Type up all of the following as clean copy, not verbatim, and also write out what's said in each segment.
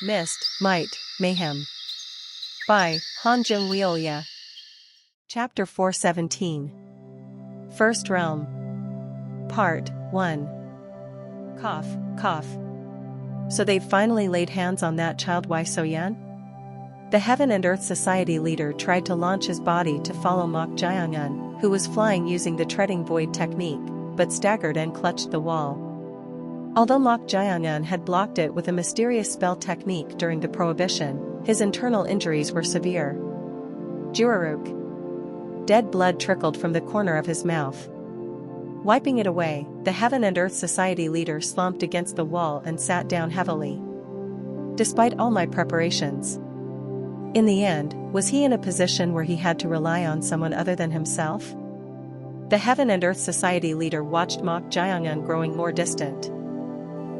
Myst, Might, Mayhem. By Han Jung-Wioya. Chapter 417. First Realm. Part 1. Cough, cough. So they've finally laid hands on that child Wai So-yan? The Heaven and Earth Society leader tried to launch his body to follow Mok Jae-yun, who was flying using the treading void technique, but staggered and clutched the wall. Although Mok Jae-yun had blocked it with a mysterious spell technique during the prohibition, his internal injuries were severe. Juraruk. Dead blood trickled from the corner of his mouth. Wiping it away, the Heaven and Earth Society leader slumped against the wall and sat down heavily. Despite all my preparations. In the end, was he in a position where he had to rely on someone other than himself? The Heaven and Earth Society leader watched Mok Jae-yun growing more distant.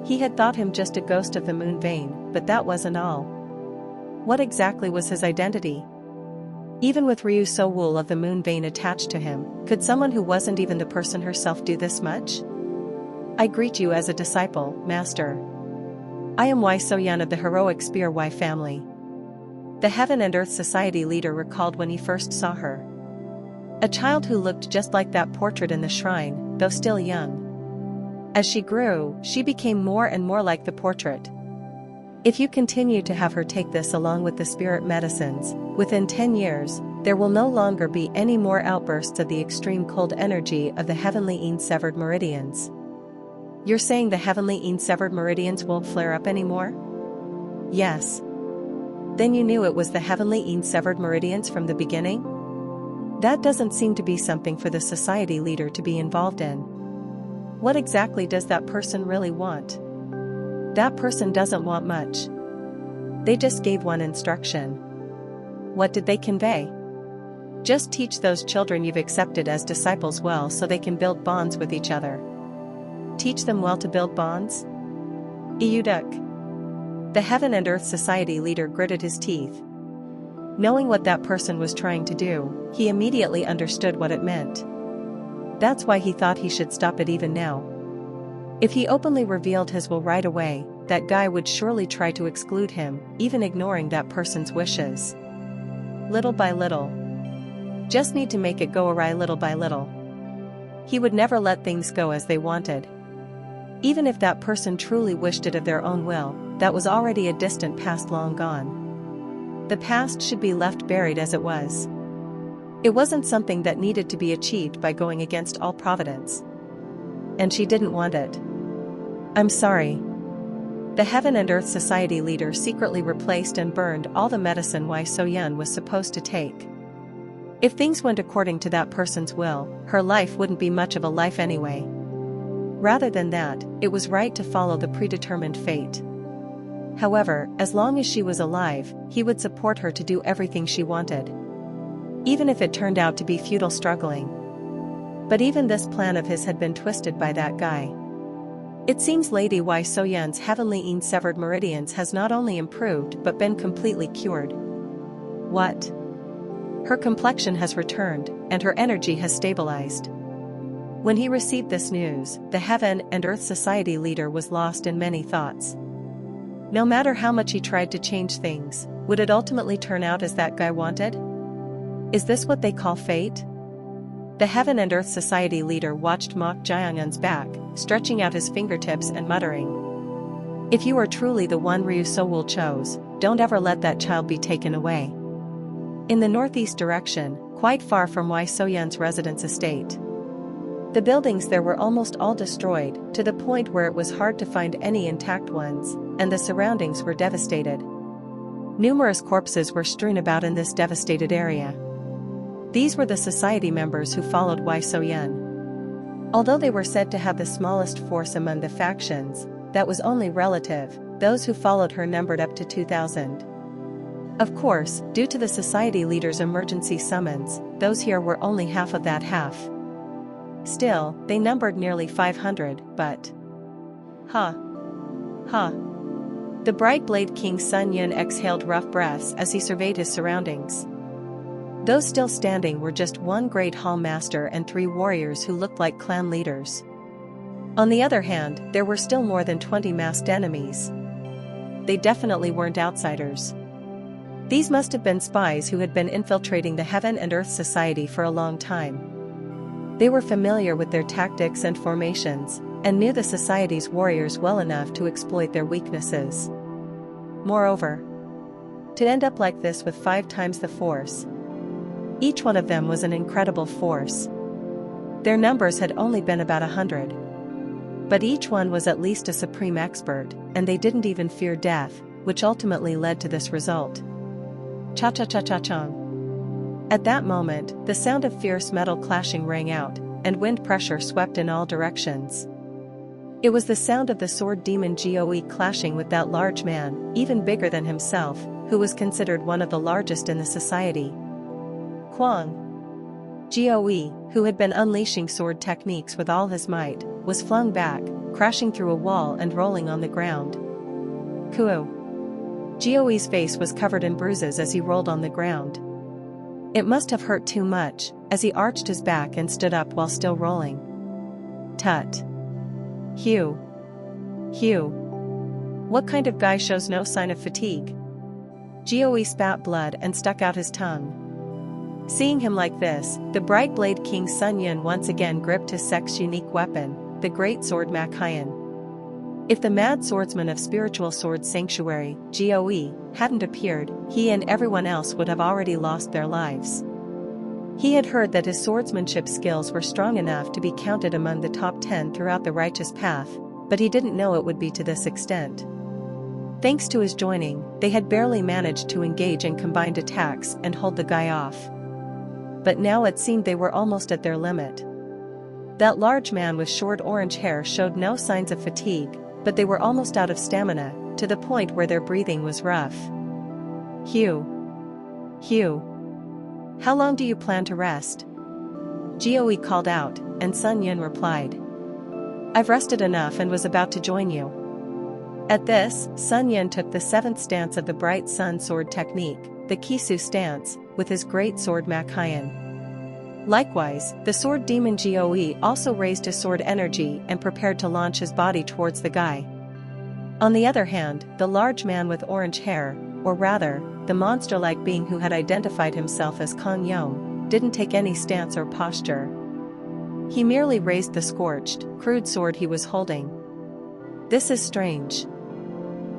He had thought him just a ghost of the moon vein, but that wasn't all. What exactly was his identity? Even with Ryu So-woo of the moon vein attached to him, could someone who wasn't even the person herself do this much? I greet you as a disciple, Master. I am Wai So-yan of the heroic Spear Wai family. The Heaven and Earth Society leader recalled when he first saw her. A child who looked just like that portrait in the shrine, though still young. As she grew, she became more and more like the portrait. If you continue to have her take this along with the spirit medicines, within 10 years, there will no longer be any more outbursts of the extreme cold energy of the heavenly severed meridians. You're saying the heavenly severed meridians won't flare up anymore? Yes. Then you knew it was the heavenly severed meridians from the beginning? That doesn't seem to be something for the society leader to be involved in. What exactly does that person really want? That person doesn't want much. They just gave one instruction. What did they convey? Just teach those children you've accepted as disciples well so they can build bonds with each other. Teach them well to build bonds? Iyuduk. The Heaven and Earth Society leader gritted his teeth. Knowing what that person was trying to do, he immediately understood what it meant. That's why he thought he should stop it even now. If he openly revealed his will right away, that guy would surely try to exclude him, even ignoring that person's wishes. Little by little. Just need to make it go awry little by little. He would never let things go as they wanted. Even if that person truly wished it of their own will, that was already a distant past long gone. The past should be left buried as it was. It wasn't something that needed to be achieved by going against all providence. And she didn't want it. I'm sorry. The Heaven and Earth Society leader secretly replaced and burned all the medicine Wai So-yan was supposed to take. If things went according to that person's will, her life wouldn't be much of a life anyway. Rather than that, it was right to follow the predetermined fate. However, as long as she was alive, he would support her to do everything she wanted. Even if it turned out to be futile struggling. But even this plan of his had been twisted by that guy. It seems Lady Wai So-yan's heavenly severed meridians has not only improved but been completely cured. What? Her complexion has returned, and her energy has stabilized. When he received this news, the Heaven and Earth Society leader was lost in many thoughts. No matter how much he tried to change things, would it ultimately turn out as that guy wanted? Is this what they call fate? The Heaven and Earth Society leader watched Mok Jae-yun's back, stretching out his fingertips and muttering. If you are truly the one Ryu So-woo chose, don't ever let that child be taken away. In the northeast direction, quite far from Wai So-yan's residence estate. The buildings there were almost all destroyed, to the point where it was hard to find any intact ones, and the surroundings were devastated. Numerous corpses were strewn about in this devastated area. These were the society members who followed Wai So-yan. Although they were said to have the smallest force among the factions, that was only relative. Those who followed her numbered up to 2,000. Of course, due to the society leader's emergency summons, those here were only half of that half. Still, they numbered nearly 500, but... The bright blade King Sun Yun exhaled rough breaths as he surveyed his surroundings. Those still standing were just one great hall master and 3 warriors who looked like clan leaders. On the other hand, there were still more than 20 masked enemies. they definitely weren't outsiders. These must have been spies who had been infiltrating the Heaven and Earth Society for a long time. They were familiar with their tactics and formations, and knew the Society's warriors well enough to exploit their weaknesses. Moreover, to end up like this with 5 times the force. Each one of them was an incredible force. Their numbers had only been about 100. But each one was at least a supreme expert, and they didn't even fear death, which ultimately led to this result. Cha-cha-cha-cha-chong. At that moment, the sound of fierce metal clashing rang out, and wind pressure swept in all directions. It was the sound of the sword demon Goe clashing with that large man, even bigger than himself, who was considered one of the largest in the society. Kwang. Goe, who had been unleashing sword techniques with all his might, was flung back, crashing through a wall and rolling on the ground. Kuo. Goe's face was covered in bruises as he rolled on the ground. It must have hurt too much, as he arched his back and stood up while still rolling. Tut. Hugh. Hugh. What kind of guy shows no sign of fatigue? Goe spat blood and stuck out his tongue. Seeing him like this, the Bright Blade King Sun Yun once again gripped his sex-unique weapon, the great sword Makhayan. If the mad swordsman of Spiritual Sword Sanctuary, Goe, hadn't appeared, he and everyone else would have already lost their lives. He had heard that his swordsmanship skills were strong enough to be counted among the top 10 throughout the righteous path, but he didn't know it would be to this extent. Thanks to his joining, they had barely managed to engage in combined attacks and hold the guy off. But now it seemed they were almost at their limit. That large man with short orange hair showed no signs of fatigue, but they were almost out of stamina, to the point where their breathing was rough. Hugh. Hugh. How long do you plan to rest? Goe called out, and Sun Yun replied. I've rested enough and was about to join you. At this, Sun Yun took the 7th stance of the Bright Sun Sword technique, the Kisu stance, with his great sword Makhayan. Likewise, the sword demon Goe also raised his sword energy and prepared to launch his body towards the guy. On the other hand, the large man with orange hair, or rather, the monster-like being who had identified himself as Kong Yong, didn't take any stance or posture. He merely raised the scorched, crude sword he was holding. This is strange.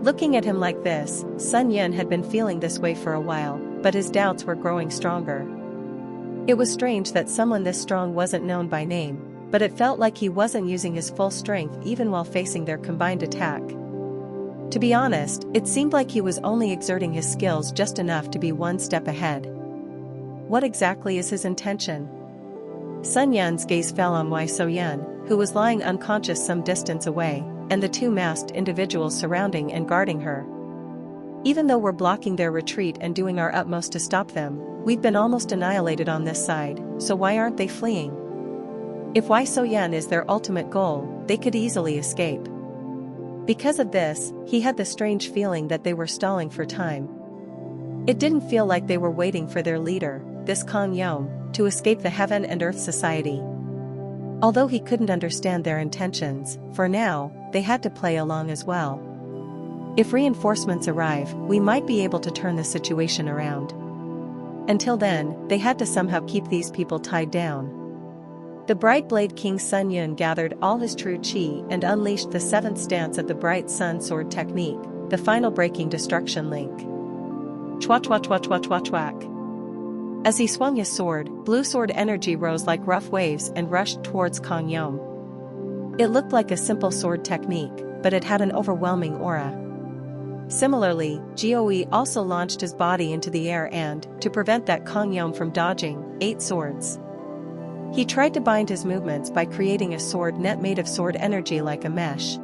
Looking at him like this, Sun Yun had been feeling this way for a while, but his doubts were growing stronger. It was strange that someone this strong wasn't known by name, but it felt like he wasn't using his full strength even while facing their combined attack. To be honest, it seemed like he was only exerting his skills just enough to be one step ahead. What exactly is his intention? Sun Yun's gaze fell on Wei So-yun, who was lying unconscious some distance away, and the 2 masked individuals surrounding and guarding her. Even though we're blocking their retreat and doing our utmost to stop them, we've been almost annihilated on this side, so why aren't they fleeing? If Wei So-yun is their ultimate goal, they could easily escape. Because of this, he had the strange feeling that they were stalling for time. It didn't feel like they were waiting for their leader, this Kong Yong, to escape the Heaven and Earth Society. Although he couldn't understand their intentions, for now, they had to play along as well. If reinforcements arrive, we might be able to turn the situation around. Until then, they had to somehow keep these people tied down. The Bright Blade King Sun Yun gathered all his true chi and unleashed the 7th stance of the Bright Sun Sword technique, the final breaking destruction link. Chwa chwa chwa chwa chwa chwack. As he swung his sword, blue sword energy rose like rough waves and rushed towards Kong Yong. It looked like a simple sword technique, but it had an overwhelming aura. Similarly, Goe also launched his body into the air and, to prevent that Kong Yong from dodging, 8 swords. He tried to bind his movements by creating a sword net made of sword energy like a mesh.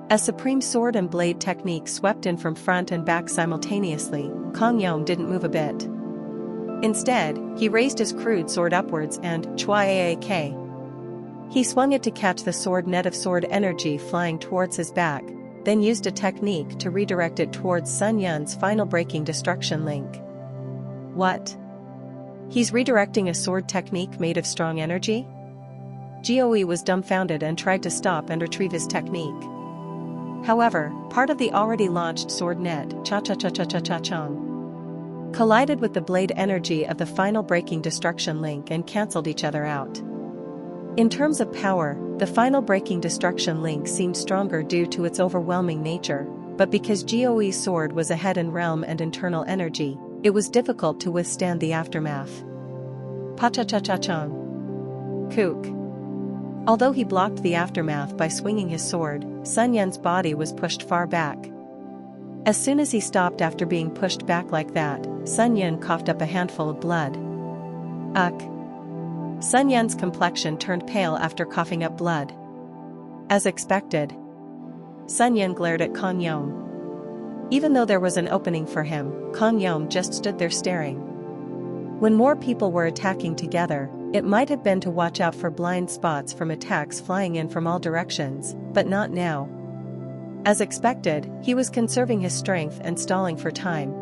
As supreme sword and blade technique swept in from front and back simultaneously, Kong Yong didn't move a bit. Instead, he raised his crude sword upwards and chwa-aak. He swung it to catch the sword net of sword energy flying towards his back, then used a technique to redirect it towards Sun Yun's final breaking destruction link. What? He's redirecting a sword technique made of strong energy? Goe was dumbfounded and tried to stop and retrieve his technique. However, part of the already launched sword net, cha-cha-cha-cha-cha-cha-chong, collided with the blade energy of the final breaking destruction link and cancelled each other out. In terms of power, the final breaking destruction link seemed stronger due to its overwhelming nature, but because Goe's sword was ahead in realm and internal energy, it was difficult to withstand the aftermath. Pa-cha-cha-cha-chong. Kook. Although he blocked the aftermath by swinging his sword, Sun Yun's body was pushed far back. As soon as he stopped after being pushed back like that, Sun Yun coughed up a handful of blood. Ugh. Sun Yun's complexion turned pale after coughing up blood. As expected, Sun Yun glared at Kang Yom. Even though there was an opening for him, Kang Yom just stood there staring. When more people were attacking together, it might have been to watch out for blind spots from attacks flying in from all directions, but not now. As expected, he was conserving his strength and stalling for time.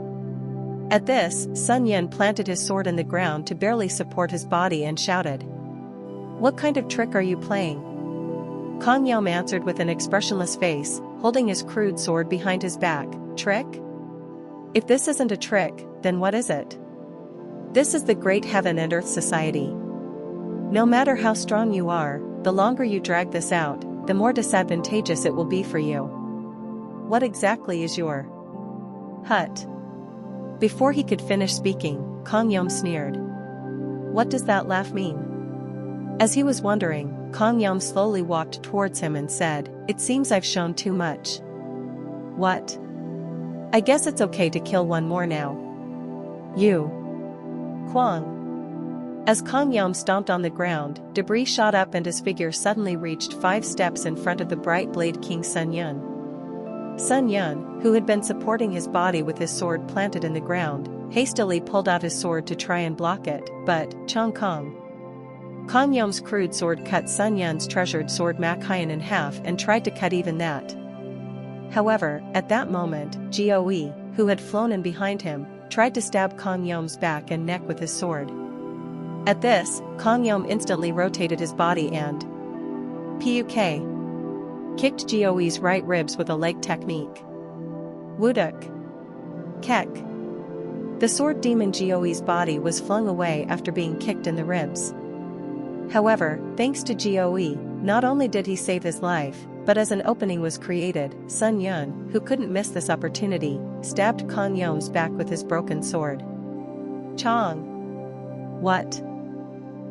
At this, Sun Yun planted his sword in the ground to barely support his body and shouted, "What kind of trick are you playing?" Kang Yom answered with an expressionless face, holding his crude sword behind his back. "Trick? If this isn't a trick, then what is it? This is the great heaven and earth society. No matter how strong you are, the longer you drag this out, the more disadvantageous it will be for you. What exactly is your hut?" Before he could finish speaking, Kang Yom sneered. "What does that laugh mean?" As he was wondering, Kang Yom slowly walked towards him and said, "It seems I've shown too much." "What? I guess it's okay to kill one more now. You. Kwang." As Kang Yom stomped on the ground, debris shot up and his figure suddenly reached 5 steps in front of the bright blade king Sun Yun. Sun Yun, who had been supporting his body with his sword planted in the ground, hastily pulled out his sword to try and block it, but, Chong Kong. Kang Yom's crude sword cut Sun Yun's treasured sword Mak Hien in half and tried to cut even that. However, at that moment, Goe, who had flown in behind him, tried to stab Kang Yom's back and neck with his sword. At this, Kang Yom instantly rotated his body and Puk kicked Goe's right ribs with a leg technique. Wuduk. Kek. The sword demon Goe's body was flung away after being kicked in the ribs. However, thanks to Goe, not only did he save his life, but as an opening was created, Sun Yun, who couldn't miss this opportunity, stabbed Kang Yom's back with his broken sword. Chong. What?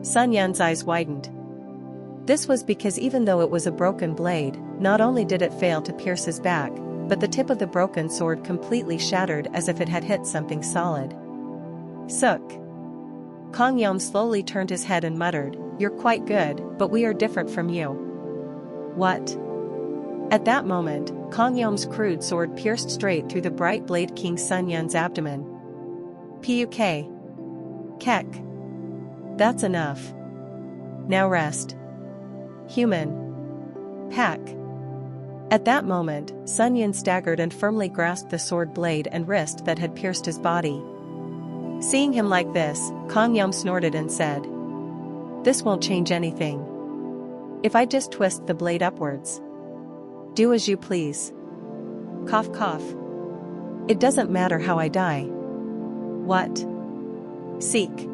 Sun Yun's eyes widened. This was because even though it was a broken blade, not only did it fail to pierce his back, but the tip of the broken sword completely shattered as if it had hit something solid. Sook. Kang Yom slowly turned his head and muttered, "You're quite good, but we are different from you." What? At that moment, Kang Yom's crude sword pierced straight through the bright blade king Sun Yun's abdomen. Puk. Kek. That's enough. Now rest. Human. Pack. At that moment, Sun Yun staggered and firmly grasped the sword blade and wrist that had pierced his body. Seeing him like this, Kang Yom snorted and said, "This won't change anything. If I just twist the blade upwards. Do as you please." Cough cough. "It doesn't matter how I die." What? Seek.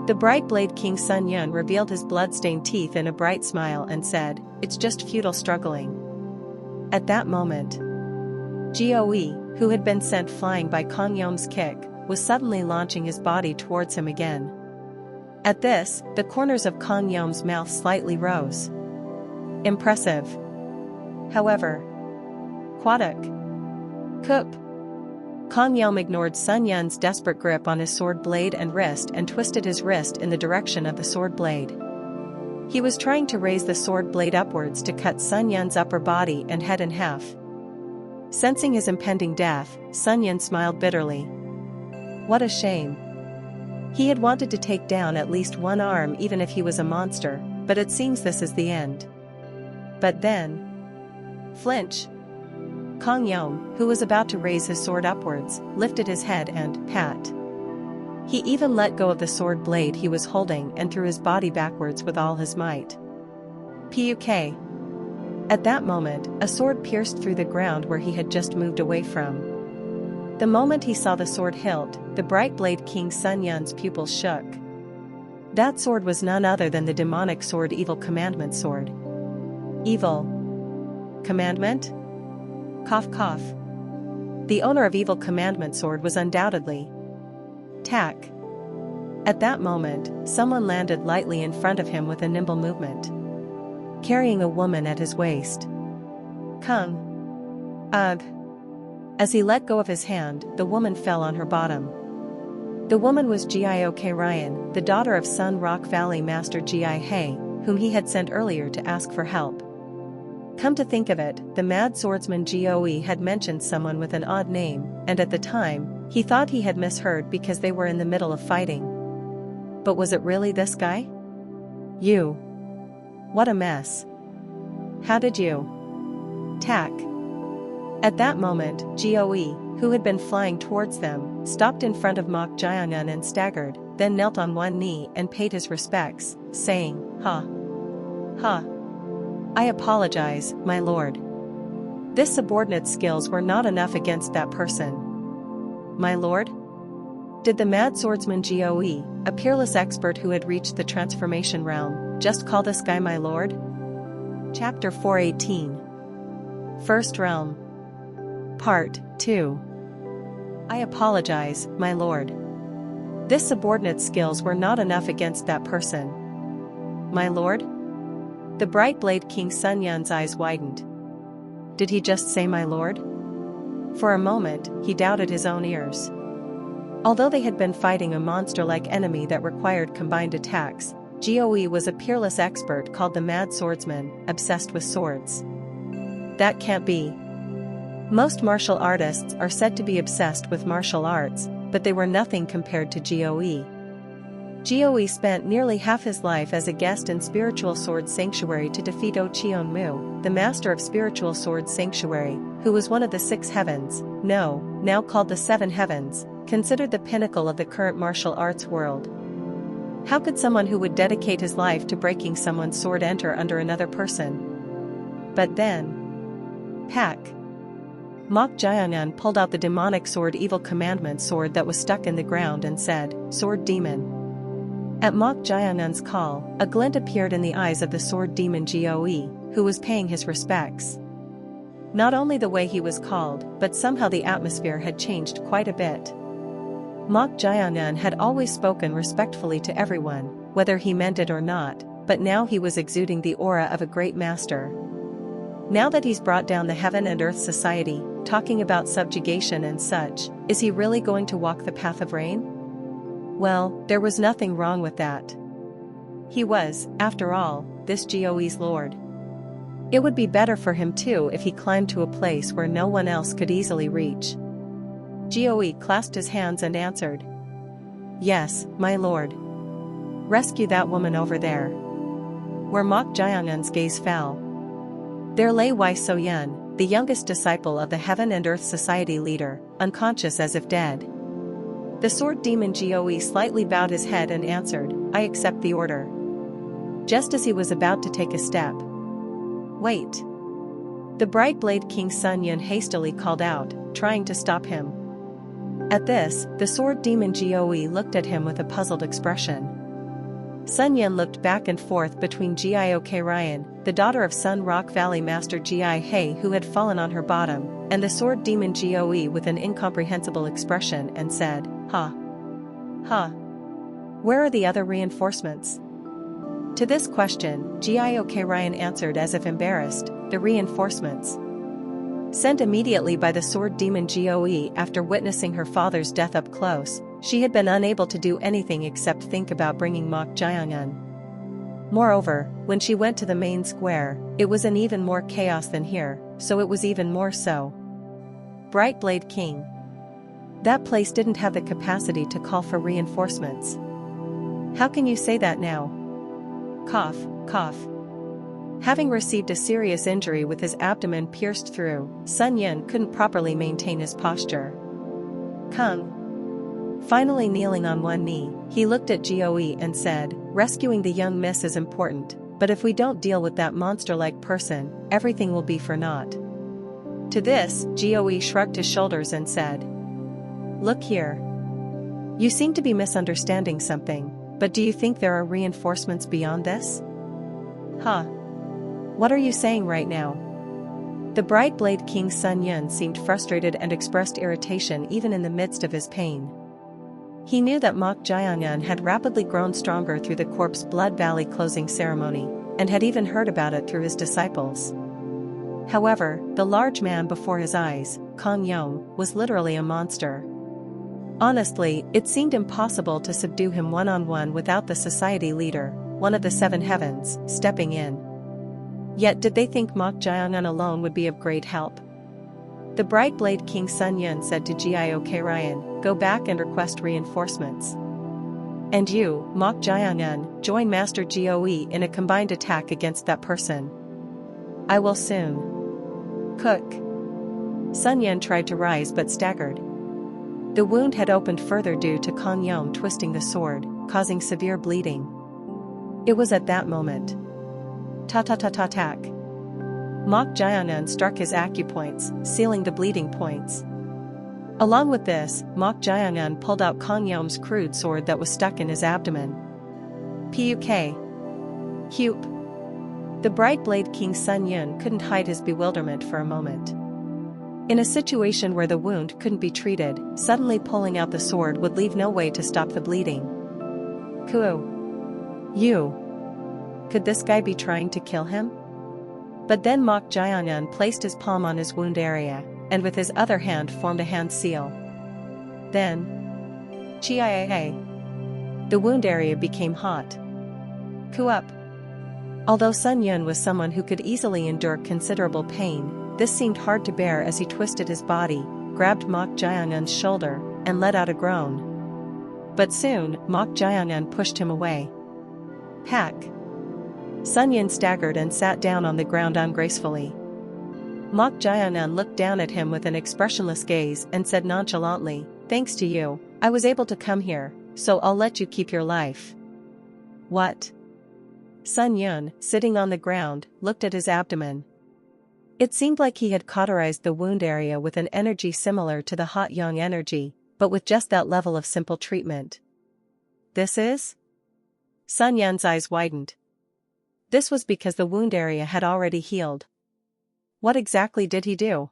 The bright blade king Sun Yun revealed his blood-stained teeth in a bright smile and said, "It's just futile struggling." At that moment, Goe, who had been sent flying by Kang Yom's kick, was suddenly launching his body towards him again. At this, the corners of Kang Yom's mouth slightly rose. Impressive. However, Quaduk. Kup. Kang Yom ignored Sun Yun's desperate grip on his sword blade and wrist and twisted his wrist in the direction of the sword blade. He was trying to raise the sword blade upwards to cut Sun Yun's upper body and head in half. Sensing his impending death, Sun Yun smiled bitterly. What a shame. He had wanted to take down at least one arm even if he was a monster, but it seems this is the end. But then... Flinch. Kang Yom, who was about to raise his sword upwards, lifted his head and pat. He even let go of the sword blade he was holding and threw his body backwards with all his might. Puk. At that moment, a sword pierced through the ground where he had just moved away from. The moment he saw the sword hilt, the bright blade King Sun Yun's pupils shook. That sword was none other than the demonic sword Evil Commandment sword. Evil Commandment? Cough cough. The owner of Evil Commandment sword was undoubtedly Tak. At that moment, someone landed lightly in front of him with a nimble movement, carrying a woman at his waist. Kung. Ugh. As he let go of his hand, the woman fell on her bottom. The woman was Giok Ryan, the daughter of Sun Rock Valley Master Gi He, whom he had sent earlier to ask for help. Come to think of it, the mad swordsman Goe had mentioned someone with an odd name, and at the time, he thought he had misheard because they were in the middle of fighting. But was it really this guy? You. What a mess. How did you? Tak. At that moment, Goe, who had been flying towards them, stopped in front of Mok Jiangun and staggered, then knelt on one knee and paid his respects, saying, Ha. Ha. I apologize, my lord. This subordinate's skills were not enough against that person. My lord? Did the mad swordsman Goe, a peerless expert who had reached the transformation realm, just call this guy my lord? Chapter 418. First Realm. Part 2. I apologize, my lord. This subordinate's skills were not enough against that person. My lord? The bright blade King Sun Yun's eyes widened. Did he just say my lord? For a moment, he doubted his own ears. Although they had been fighting a monster-like enemy that required combined attacks, Goe was a peerless expert called the Mad Swordsman, obsessed with swords. That can't be. Most martial artists are said to be obsessed with martial arts, but they were nothing compared to Goe. Goe spent nearly half his life as a guest in Spiritual Sword Sanctuary to defeat Ocheon Mu, the master of Spiritual Sword Sanctuary, who was one of the 6 heavens, now called the 7 heavens, considered the pinnacle of the current martial arts world. How could someone who would dedicate his life to breaking someone's sword enter under another person? But then... Pak. Mok Jiangun pulled out the demonic sword Evil Commandment sword that was stuck in the ground and said, Sword Demon. At Mok Jiangun's call, a glint appeared in the eyes of the sword demon Goe, who was paying his respects. Not only the way he was called, but somehow the atmosphere had changed quite a bit. Mok Jiangun had always spoken respectfully to everyone, whether he meant it or not, but now he was exuding the aura of a great master. Now that he's brought down the Heaven and Earth Society, talking about subjugation and such, is he really going to walk the path of rain? Well, there was nothing wrong with that. He was, after all, this Goe's lord. It would be better for him too if he climbed to a place where no one else could easily reach. Goe clasped his hands and answered. Yes, my lord. Rescue that woman over there. Where Mok Jiangun's gaze fell. There lay Wei Soyun, the youngest disciple of the Heaven and Earth Society leader, unconscious as if dead. The sword demon Goe slightly bowed his head and answered, I accept the order. Just as he was about to take a step. Wait. The bright blade King Sun Yun hastily called out, trying to stop him. At this, the sword demon Goe looked at him with a puzzled expression. Sun Yun looked back and forth between Giok Ryan, the daughter of Sun Rock Valley Master Gi He who had fallen on her bottom, and the sword demon Goe with an incomprehensible expression and said, Ha. Ha. Where are the other reinforcements? To this question, Giok Ryan answered as if embarrassed, the reinforcements. Sent immediately by the sword demon Goe after witnessing her father's death up close, she had been unable to do anything except think about bringing Mok Jiangun. Moreover, when she went to the main square, it was in even more chaos than here, so it was even more so. Bright Blade King. That place didn't have the capacity to call for reinforcements. How can you say that now? Cough, cough. Having received a serious injury with his abdomen pierced through, Sun Yun couldn't properly maintain his posture. Kung. Finally kneeling on one knee, he looked at Goe and said, rescuing the young miss is important, but if we don't deal with that monster-like person, everything will be for naught. To this, Goe shrugged his shoulders and said, "Look here. You seem to be misunderstanding something, but do you think there are reinforcements beyond this?" "Huh? What are you saying right now?" The bright blade King Sun Yun seemed frustrated and expressed irritation even in the midst of his pain. He knew that Mok Jiangyun had rapidly grown stronger through the Corpse Blood Valley closing ceremony, and had even heard about it through his disciples. However, the large man before his eyes, Kong Yong, was literally a monster. Honestly, it seemed impossible to subdue him one-on-one without the society leader, one of the seven heavens, stepping in. Yet did they think Mok Jiangyun alone would be of great help? The bright blade King Sun Yun said to Giok Ryan, "Go back and request reinforcements. And you, Mok Jiangyun, join Master Goe in a combined attack against that person. I will soon." Cook. Sun Yun tried to rise but staggered. The wound had opened further due to Kong Yong twisting the sword, causing severe bleeding. It was at that moment. Ta-ta-ta-ta-tack. Mok Jiangyun struck his acupoints, sealing the bleeding points. Along with this, Mok Jiangyun pulled out Kong Yong's crude sword that was stuck in his abdomen. Puk. Hup. The bright blade King Sun Yun couldn't hide his bewilderment for a moment. In a situation where the wound couldn't be treated, suddenly pulling out the sword would leave no way to stop the bleeding. Kuo. You. Could this guy be trying to kill him? But then Mok Jiangyun placed his palm on his wound area, and with his other hand formed a hand seal. Then, Chia. The wound area became hot. Kuup. Although Sun Yun was someone who could easily endure considerable pain, this seemed hard to bear as he twisted his body, grabbed Mok Jiangyun's shoulder, and let out a groan. But soon, Mok Jiangyun pushed him away. Pack. Sun Yun staggered and sat down on the ground ungracefully. Mok Jiangyun looked down at him with an expressionless gaze and said nonchalantly, "Thanks to you, I was able to come here, so I'll let you keep your life." What? Sun Yun, sitting on the ground, looked at his abdomen. It seemed like he had cauterized the wound area with an energy similar to the hot yang energy, but with just that level of simple treatment. This is? Sun Yun's eyes widened. This was because the wound area had already healed. What exactly did he do?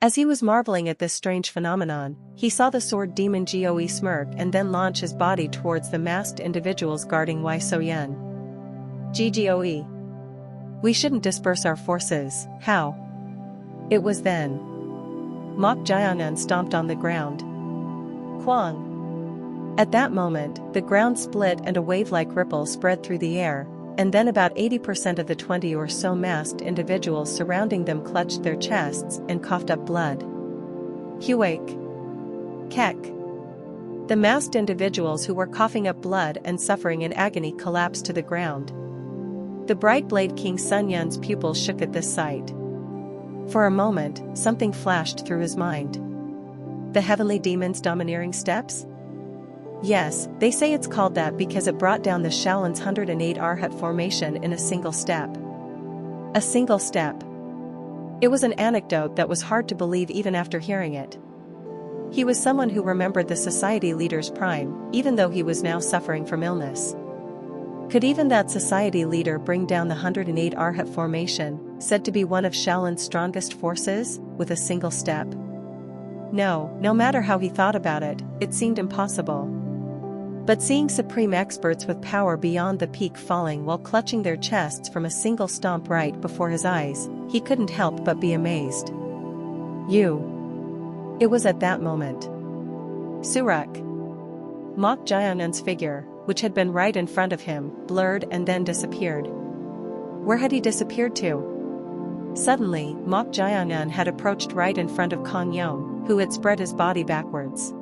As he was marveling at this strange phenomenon, he saw the sword demon Goe smirk and then launch his body towards the masked individuals guarding Wai So-yen. Goe. We shouldn't disperse our forces, how? It was then. Mok Jiangyun stomped on the ground. Kwang. At that moment, the ground split and a wave-like ripple spread through the air, and then about 80% of the 20 or so masked individuals surrounding them clutched their chests and coughed up blood. Huake. Kek. The masked individuals who were coughing up blood and suffering in agony collapsed to the ground. The bright blade King Sun Yun's pupils shook at this sight. For a moment, something flashed through his mind. The heavenly demon's domineering steps? Yes, they say it's called that because it brought down the Shaolin's 108 Arhat formation in a single step. A single step. It was an anecdote that was hard to believe even after hearing it. He was someone who remembered the society leader's prime, even though he was now suffering from illness. Could even that society leader bring down the 108 Arhat formation, said to be one of Shaolin's strongest forces, with a single step? No matter how he thought about it, it seemed impossible. But seeing supreme experts with power beyond the peak falling while clutching their chests from a single stomp right before his eyes, he couldn't help but be amazed. You. It was at that moment. Surak. Mok Jiangyun's figure, which had been right in front of him, blurred and then disappeared. Where had he disappeared to? Suddenly, Mok Jiangyun had approached right in front of Kong Yong, who had spread his body backwards.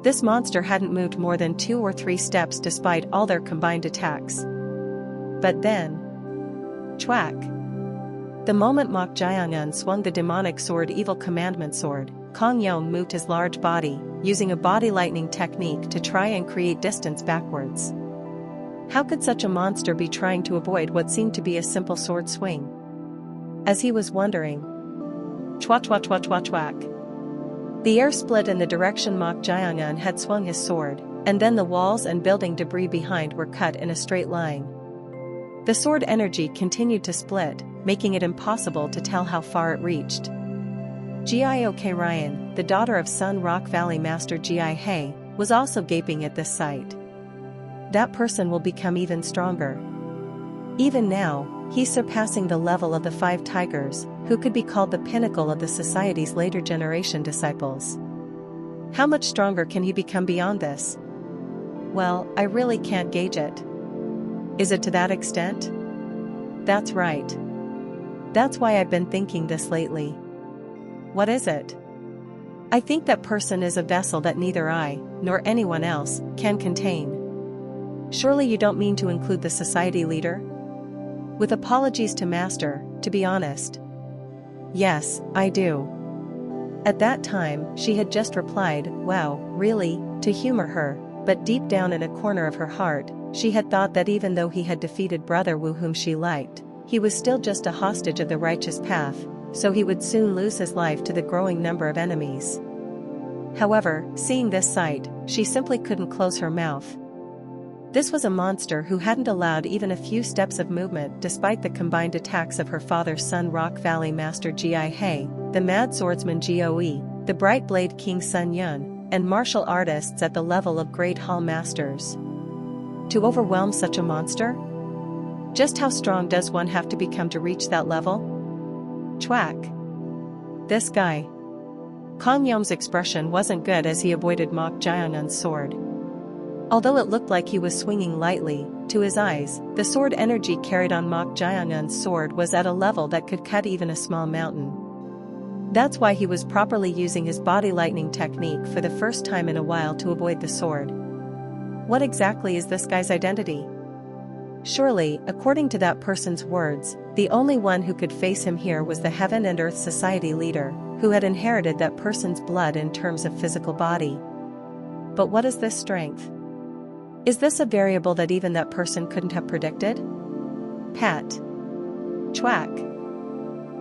This monster hadn't moved more than 2 or 3 steps despite all their combined attacks. But then... Chwack! The moment Mok Jiangyun swung the demonic sword Evil Commandment Sword, Kong Yong moved his large body, using a body lightning technique to try and create distance backwards. How could such a monster be trying to avoid what seemed to be a simple sword swing? As he was wondering, chwak chwak chwak chwak chwak. The air split in the direction Mok Jayangan had swung his sword, and then the walls and building debris behind were cut in a straight line. The sword energy continued to split, making it impossible to tell how far it reached. Giok Ryan, the daughter of Sun Rock Valley Master Gi He, was also gaping at this sight. That person will become even stronger. Even now, he's surpassing the level of the 5 tigers, who could be called the pinnacle of the society's later generation disciples. How much stronger can he become beyond this? Well, I really can't gauge it. Is it to that extent? That's right. That's why I've been thinking this lately. What is it? I think that person is a vessel that neither I, nor anyone else, can contain. Surely you don't mean to include the society leader? With apologies to Master, to be honest. Yes, I do. At that time, she had just replied, wow, really, to humor her, but deep down in a corner of her heart, she had thought that even though he had defeated Brother Wu whom she liked, he was still just a hostage of the righteous path, so he would soon lose his life to the growing number of enemies. However, seeing this sight, she simply couldn't close her mouth. This was a monster who hadn't allowed even a few steps of movement despite the combined attacks of her father's Sun Rock Valley Master Gi He, the Mad Swordsman Goe, the Bright Blade King Sun Yun, and martial artists at the level of Great Hall Masters. To overwhelm such a monster? Just how strong does one have to become to reach that level? Chwak. This guy. Kong Yom's expression wasn't good as he avoided Mok Jayangan's sword. Although it looked like he was swinging lightly, to his eyes, the sword energy carried on Mok Jayangan's sword was at a level that could cut even a small mountain. That's why he was properly using his body lightning technique for the first time in a while to avoid the sword. What exactly is this guy's identity? Surely, according to that person's words, the only one who could face him here was the Heaven and Earth Society leader, who had inherited that person's blood in terms of physical body. But what is this strength? Is this a variable that even that person couldn't have predicted? Pat. Chwak.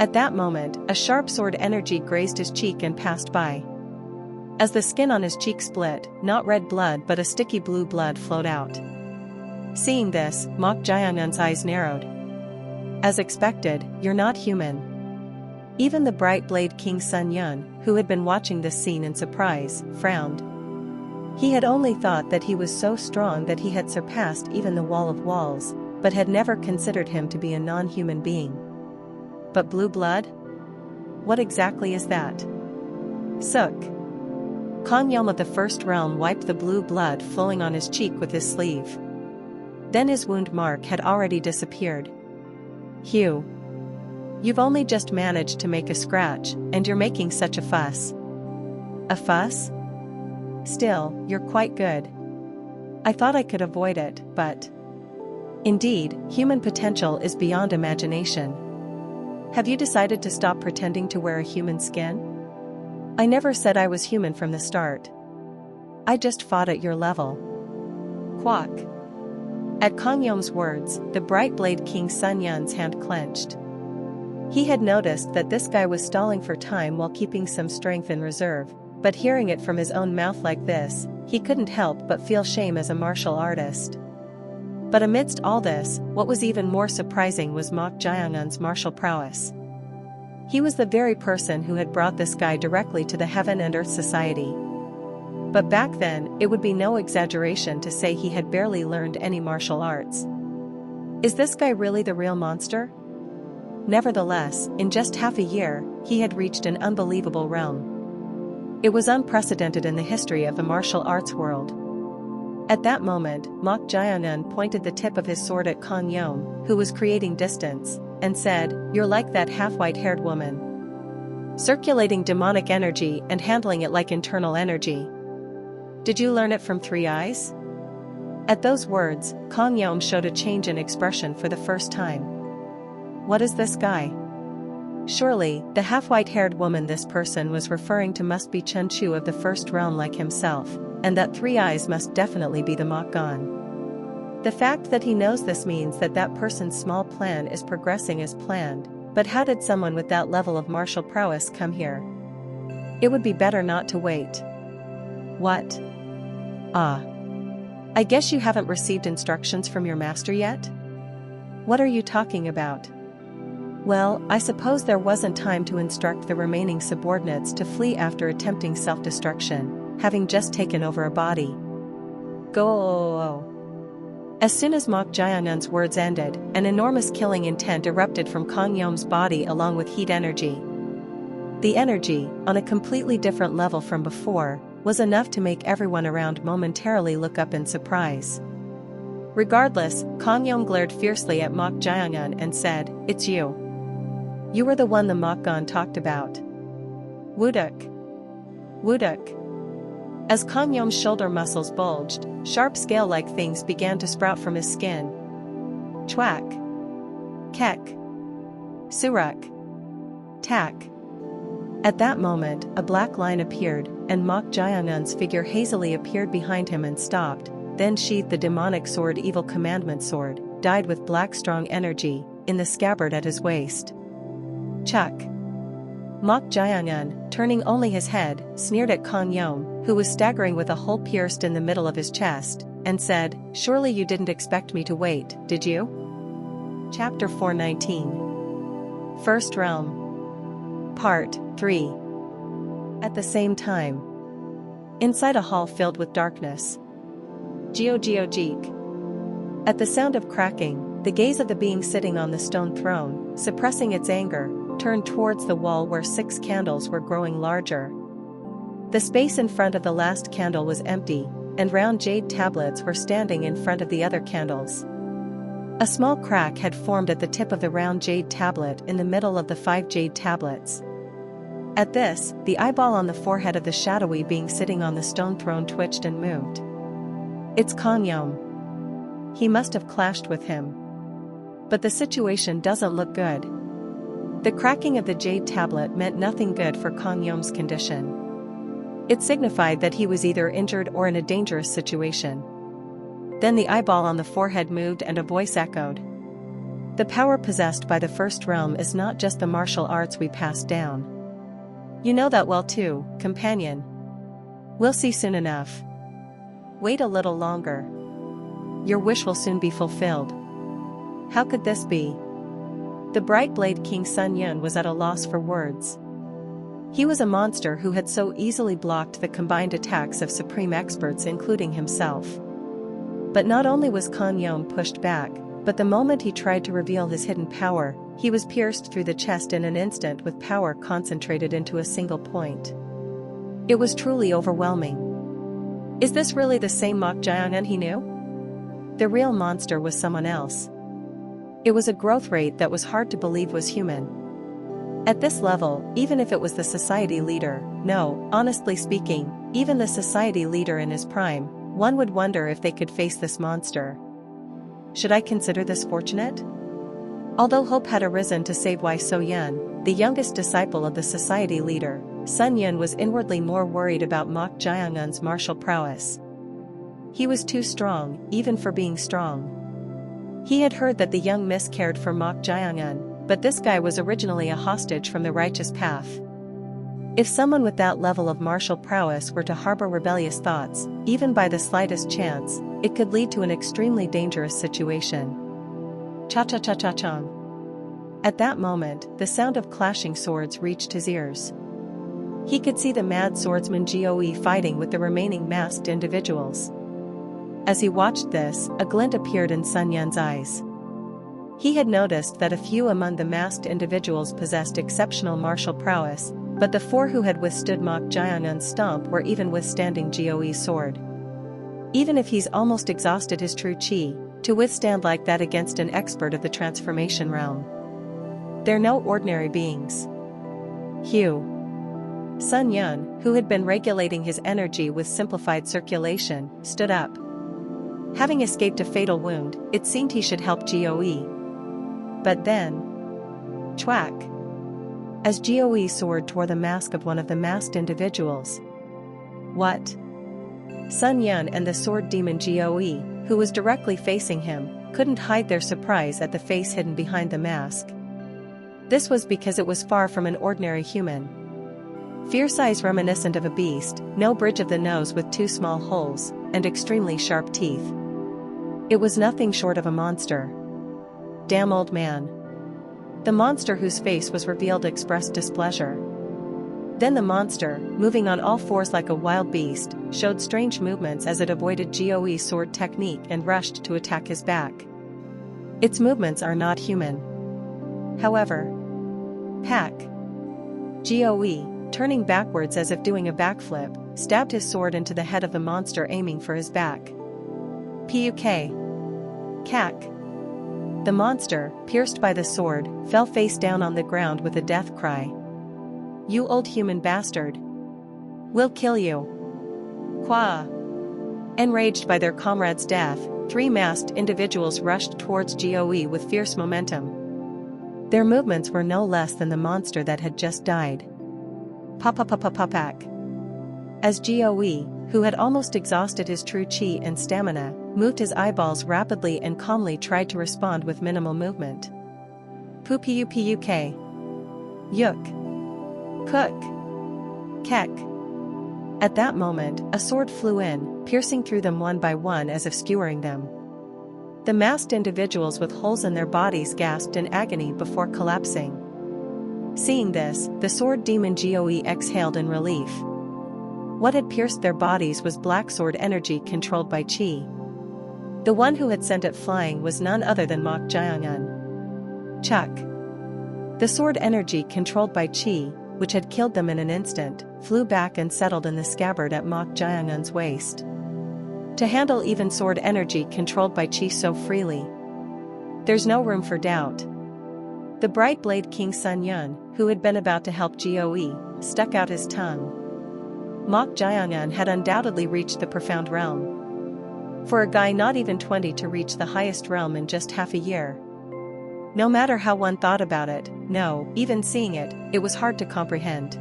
At that moment, a sharp sword energy grazed his cheek and passed by. As the skin on his cheek split, not red blood but a sticky blue blood flowed out. Seeing this, Mok Jayangan's eyes narrowed. As expected, you're not human. Even the Bright Blade King Sun Yun, who had been watching this scene in surprise, frowned. He had only thought that he was so strong that he had surpassed even the Wall of Walls, but had never considered him to be a non-human being. But blue blood? What exactly is that? Suk. Kong Yom of the First Realm wiped the blue blood flowing on his cheek with his sleeve. Then his wound mark had already disappeared. Hugh. You've only just managed to make a scratch, and you're making such a fuss. A fuss? Still, you're quite good. I thought I could avoid it, but... Indeed, human potential is beyond imagination. Have you decided to stop pretending to wear a human skin? I never said I was human from the start. I just fought at your level. Quack. At Kong Yom's words, the Bright Blade King Sun Yun's hand clenched. He had noticed that this guy was stalling for time while keeping some strength in reserve, but hearing it from his own mouth like this, he couldn't help but feel shame as a martial artist. But amidst all this, what was even more surprising was Mok Jayangan's martial prowess. He was the very person who had brought this guy directly to the Heaven and Earth Society. But back then, it would be no exaggeration to say he had barely learned any martial arts. Is this guy really the real monster? Nevertheless, in just half a year, he had reached an unbelievable realm. It was unprecedented in the history of the martial arts world. At that moment, Mok Jayangan pointed the tip of his sword at Kong Yom, who was creating distance, and said, "You're like that half-white-haired woman. Circulating demonic energy and handling it like internal energy. Did you learn it from Three Eyes?" At those words, Kong Yom showed a change in expression for the first time. What is this guy? Surely, the half-white-haired woman this person was referring to must be Chen Chu of the First Realm like himself, and that Three Eyes must definitely be the Mok Gan. The fact that he knows this means that that person's small plan is progressing as planned, but how did someone with that level of martial prowess come here? It would be better not to wait. What? Ah. I guess you haven't received instructions from your master yet? What are you talking about? Well, I suppose there wasn't time to instruct the remaining subordinates to flee after attempting self-destruction, having just taken over a body. Go. As soon as Mok Jayangun's words ended, an enormous killing intent erupted from Kang Yom's body along with heat energy. The energy, on a completely different level from before, was enough to make everyone around momentarily look up in surprise. Regardless, Kang Yom glared fiercely at Mok Jayangun and said, "It's you. You were the one the Mokgon talked about." Wuduk. Wuduk. As Kang Yom's shoulder muscles bulged, sharp scale-like things began to sprout from his skin. Chwak. Kek. Suruk. Tak. At that moment, a black line appeared, and Mok Jayangun's figure hazily appeared behind him and stopped, then sheathed the demonic sword Evil Commandment Sword, dyed with black strong energy, in the scabbard at his waist. Chuck. Mok Jayangun, turning only his head, sneered at Kang Yom, who was staggering with a hole pierced in the middle of his chest, and said, "Surely you didn't expect me to wait, did you?" Chapter 419. First Realm. Part 3. At the same time. Inside a hall filled with darkness. Geek. At the sound of cracking, the gaze of the being sitting on the stone throne, suppressing its anger, turned towards the wall where 6 candles were growing larger. The space in front of the last candle was empty, and round jade tablets were standing in front of the other candles. A small crack had formed at the tip of the round jade tablet in the middle of the 5 jade tablets. At this, the eyeball on the forehead of the shadowy being sitting on the stone throne twitched and moved. It's Kang Yom. He must have clashed with him. But the situation doesn't look good. The cracking of the jade tablet meant nothing good for Kang Yom's condition. It signified that he was either injured or in a dangerous situation. Then the eyeball on the forehead moved and a voice echoed. The power possessed by the First Realm is not just the martial arts we passed down. You know that well too, companion. We'll see soon enough. Wait a little longer. Your wish will soon be fulfilled. How could this be? The Bright Blade King Sun Yun was at a loss for words. He was a monster who had so easily blocked the combined attacks of supreme experts including himself. But not only was Kang Yom pushed back, but the moment he tried to reveal his hidden power, he was pierced through the chest in an instant with power concentrated into a single point. It was truly overwhelming. Is this really the same Mok Jayangun he knew? The real monster was someone else. It was a growth rate that was hard to believe was human. At this level, even if it was the society leader, no, honestly speaking, even the society leader in his prime, one would wonder if they could face this monster. Should I consider this fortunate? Although hope had arisen to save Wai So Yun, the youngest disciple of the society leader, Sun Yun was inwardly more worried about Mok Jayangun's martial prowess. He was too strong, even for being strong. He had heard that the young Myst cared for Mok Jayangun, but this guy was originally a hostage from the righteous path. If someone with that level of martial prowess were to harbor rebellious thoughts, even by the slightest chance, it could lead to an extremely dangerous situation. Cha-cha-cha-cha-chong. At that moment, the sound of clashing swords reached his ears. He could see the mad swordsman Goe fighting with the remaining masked individuals. As he watched this, a glint appeared in Sun Yun's eyes. He had noticed that a few among the masked individuals possessed exceptional martial prowess, but the 4 who had withstood Mok Jayangun's stomp were even withstanding Goe's sword. Even if he's almost exhausted his true chi, to withstand like that against an expert of the transformation realm. They're no ordinary beings. Hugh. Sun Yun, who had been regulating his energy with simplified circulation, stood up. Having escaped a fatal wound, it seemed he should help Goe. But then... Chwak. As Goe's sword tore the mask of one of the masked individuals. What? Sun Yun and the sword demon Goe, who was directly facing him, couldn't hide their surprise at the face hidden behind the mask. This was because it was far from an ordinary human. Fierce eyes reminiscent of a beast, no bridge of the nose with two small holes, and extremely sharp teeth. It was nothing short of a monster. Damn old man. The monster whose face was revealed expressed displeasure. Then the monster, moving on all fours like a wild beast, showed strange movements as it avoided Goe's sword technique and rushed to attack his back. Its movements are not human. However, Pack. Goe, turning backwards as if doing a backflip, stabbed his sword into the head of the monster aiming for his back. Puk. Cack. The monster, pierced by the sword, fell face down on the ground with a death cry. You old human bastard. We'll kill you. Qua. Enraged by their comrade's death, three masked individuals rushed towards Goe with fierce momentum. Their movements were no less than the monster that had just died. Pack. As Goe, who had almost exhausted his true chi and stamina, moved his eyeballs rapidly and calmly tried to respond with minimal movement. Puk. Yuk. Cook. Kek. At that moment, a sword flew in, piercing through them one by one as if skewering them. The masked individuals with holes in their bodies gasped in agony before collapsing. Seeing this, the sword demon Goe exhaled in relief. What had pierced their bodies was black sword energy controlled by chi. The one who had sent it flying was none other than Mok Jiangun. Chuck. The sword energy controlled by chi, which had killed them in an instant, flew back and settled in the scabbard at Mok Jiangun's waist. To handle even sword energy controlled by chi so freely, there's no room for doubt. The bright blade King Sun Yun, who had been about to help Goe, stuck out his tongue. Mok Jiangun had undoubtedly reached the profound realm. For a guy not even 20 to reach the highest realm in just half a year. No matter how one thought about it, no, even seeing it, it was hard to comprehend.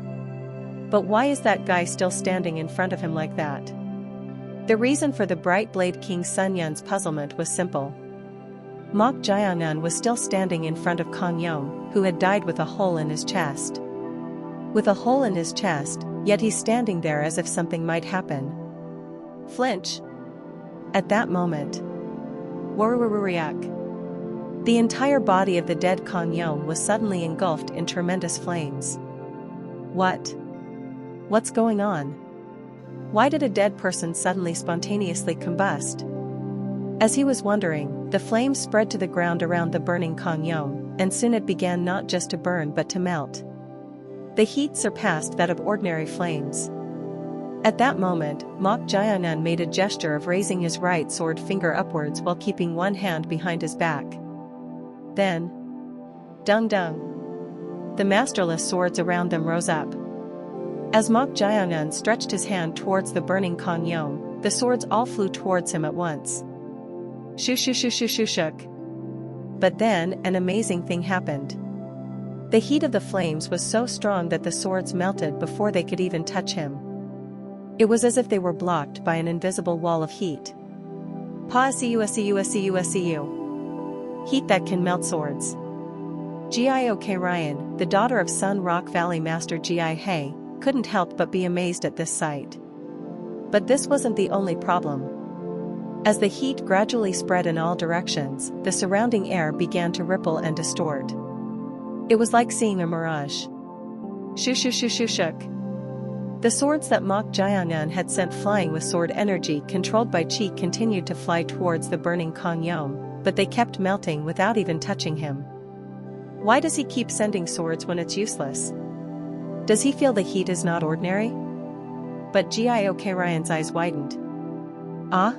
But why is that guy still standing in front of him like that? The reason for the bright blade King Sun Yun's puzzlement was simple. Mok Jiangun was still standing in front of Kong Yom, who had died with a hole in his chest. With a hole in his chest, yet he's standing there as if something might happen. Flinch. At that moment. Warururiak. The entire body of the dead Kong Yom was suddenly engulfed in tremendous flames. What? What's going on? Why did a dead person suddenly spontaneously combust? As he was wondering, the flames spread to the ground around the burning Kong Yom, and soon it began not just to burn but to melt. The heat surpassed that of ordinary flames. At that moment, Mok Jiangun made a gesture of raising his right sword finger upwards while keeping one hand behind his back. Then, dung dung. The masterless swords around them rose up. As Mok Jiangun stretched his hand towards the burning Kong Yom, the swords all flew towards him at once. Shook. But then, an amazing thing happened. The heat of the flames was so strong that the swords melted before they could even touch him. It was as if they were blocked by an invisible wall of heat. Secu. Heat that can melt swords. Giok Ryan, the daughter of Sun Rock Valley Master Gi He, couldn't help but be amazed at this sight. But this wasn't the only problem. As the heat gradually spread in all directions, the surrounding air began to ripple and distort. It was like seeing a mirage. Shook. The swords that Mok Jiangun had sent flying with sword energy controlled by chi continued to fly towards the burning Kong Yom, but they kept melting without even touching him. Why does he keep sending swords when it's useless? Does he feel the heat is not ordinary? But Giok Ryan's eyes widened. Ah?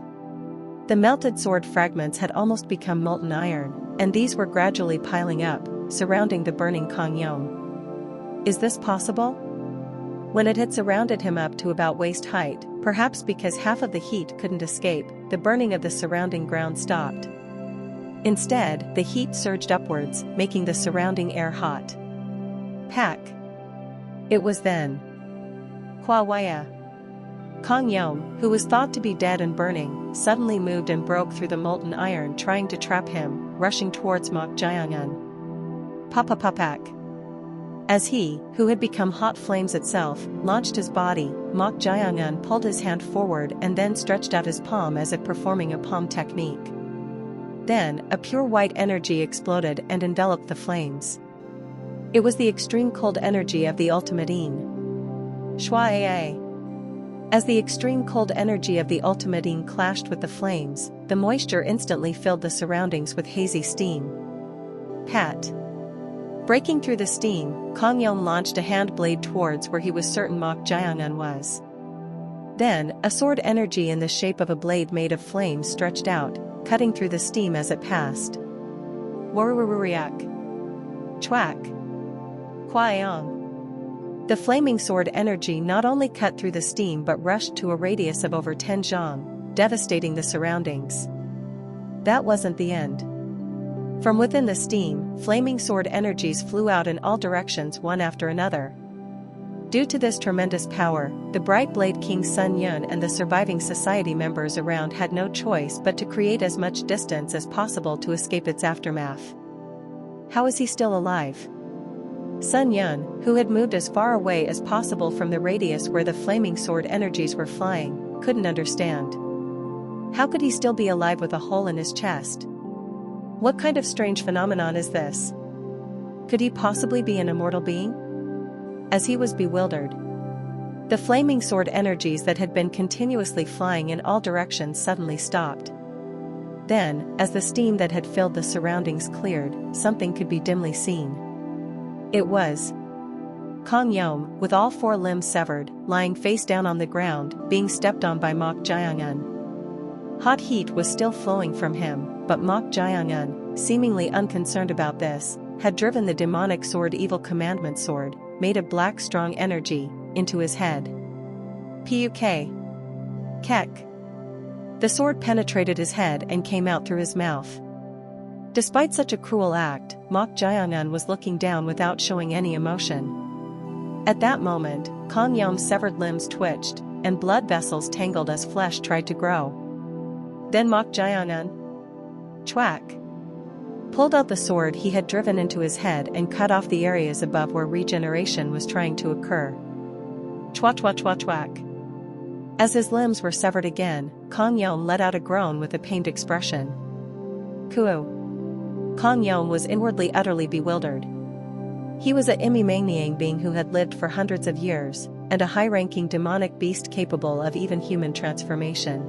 The melted sword fragments had almost become molten iron, and these were gradually piling up, surrounding the burning Kong Yom. Is this possible? When it had surrounded him up to about waist height, perhaps because half of the heat couldn't escape, the burning of the surrounding ground stopped. Instead, the heat surged upwards, making the surrounding air hot. Pack. It was then. Kwawaya. Kong Yom, who was thought to be dead and burning, suddenly moved and broke through the molten iron trying to trap him, rushing towards Mok Jiangun. Papa Papak. As he, who had become hot flames itself, launched his body, Mok Jiangun pulled his hand forward and then stretched out his palm as if performing a palm technique. Then, a pure white energy exploded and enveloped the flames. It was the extreme cold energy of the ultimate Yin. Shua. As the extreme cold energy of the ultimate Yin clashed with the flames, the moisture instantly filled the surroundings with hazy steam. Pat. Breaking through the steam, Kong Yom launched a hand blade towards where he was certain Mok Jiangun was. Then, a sword energy in the shape of a blade made of flames stretched out, cutting through the steam as it passed. Warururiak. Chwak. Kwayong. The flaming sword energy not only cut through the steam but rushed to a radius of over 10 zhang, devastating the surroundings. That wasn't the end. From within the steam, flaming sword energies flew out in all directions one after another. Due to this tremendous power, the Bright Blade King Sun Yun and the surviving society members around had no choice but to create as much distance as possible to escape its aftermath. How is he still alive? Sun Yun, who had moved as far away as possible from the radius where the flaming sword energies were flying, couldn't understand. How could he still be alive with a hole in his chest? What kind of strange phenomenon is this? Could he possibly be an immortal being? As he was bewildered, the flaming sword energies that had been continuously flying in all directions suddenly stopped. Then, as the steam that had filled the surroundings cleared, something could be dimly seen. It was Kong Yom, with all 4 limbs severed, lying face down on the ground, being stepped on by Mok Jiangun. Hot heat was still flowing from him, but Mok Jiangun, seemingly unconcerned about this, had driven the demonic sword Evil Commandment Sword, made of black strong energy, into his head. Puk. Kek. The sword penetrated his head and came out through his mouth. Despite such a cruel act, Mok Jiangun was looking down without showing any emotion. At that moment, Kong Yom's severed limbs twitched, and blood vessels tangled as flesh tried to grow. Then Mok Jiangun, Chwak, pulled out the sword he had driven into his head and cut off the areas above where regeneration was trying to occur. Chwak. As his limbs were severed again, Kong Yom let out a groan with a pained expression. Kuo. Kong Yom was inwardly utterly bewildered. He was a Imimaniang being who had lived for hundreds of years, and a high-ranking demonic beast capable of even human transformation.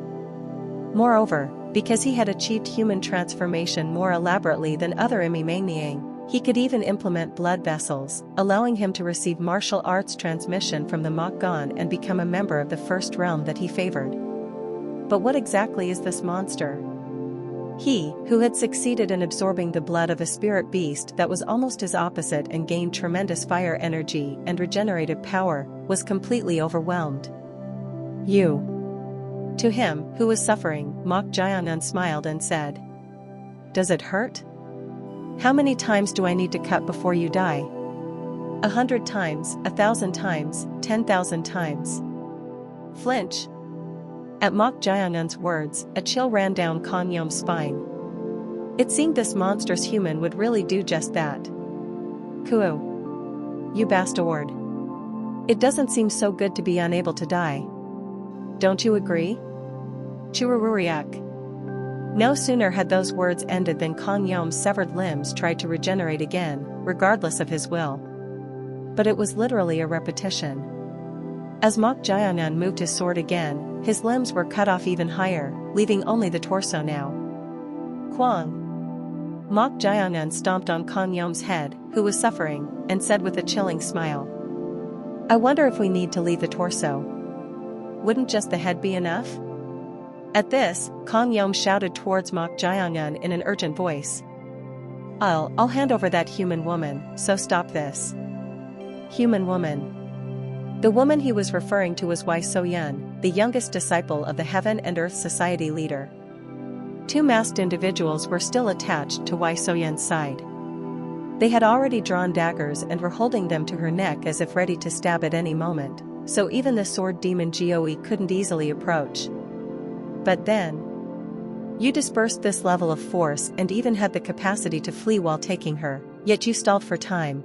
Moreover, because he had achieved human transformation more elaborately than other Imimaniang, he could even implement blood vessels, allowing him to receive martial arts transmission from the Mok Gan and become a member of the first realm that he favored. But what exactly is this monster? He, who had succeeded in absorbing the blood of a spirit beast that was almost his opposite and gained tremendous fire energy and regenerative power, was completely overwhelmed. You. To him, who was suffering, Mok Jiangun smiled and said, "Does it hurt? How many times do I need to cut before you die? 100 times, 1,000 times, 10,000 times." Flinch. At Mok Jiangun's words, a chill ran down Kong Yom's spine. It seemed this monstrous human would really do just that. Kuo. You bastard. It doesn't seem so good to be unable to die. Don't you agree? Churururiak. No sooner had those words ended than Kong Yom's severed limbs tried to regenerate again, regardless of his will. But it was literally a repetition. As Mok Jiangun moved his sword again, his limbs were cut off even higher, leaving only the torso now. Kwang. Mok Jiangun stomped on Kong Yom's head, who was suffering, and said with a chilling smile, "I wonder if we need to leave the torso. Wouldn't just the head be enough?" At this, Kong Yom shouted towards Mok Jiangun in an urgent voice. I'll hand over that human woman, so stop this." Human woman. The woman he was referring to was Wai So-yun, the youngest disciple of the Heaven and Earth Society leader. 2 masked individuals were still attached to Wai So-yun's side. They had already drawn daggers and were holding them to her neck as if ready to stab at any moment. so even the sword demon Goe couldn't easily approach. But then, you dispersed this level of force and even had the capacity to flee while taking her, yet you stalled for time.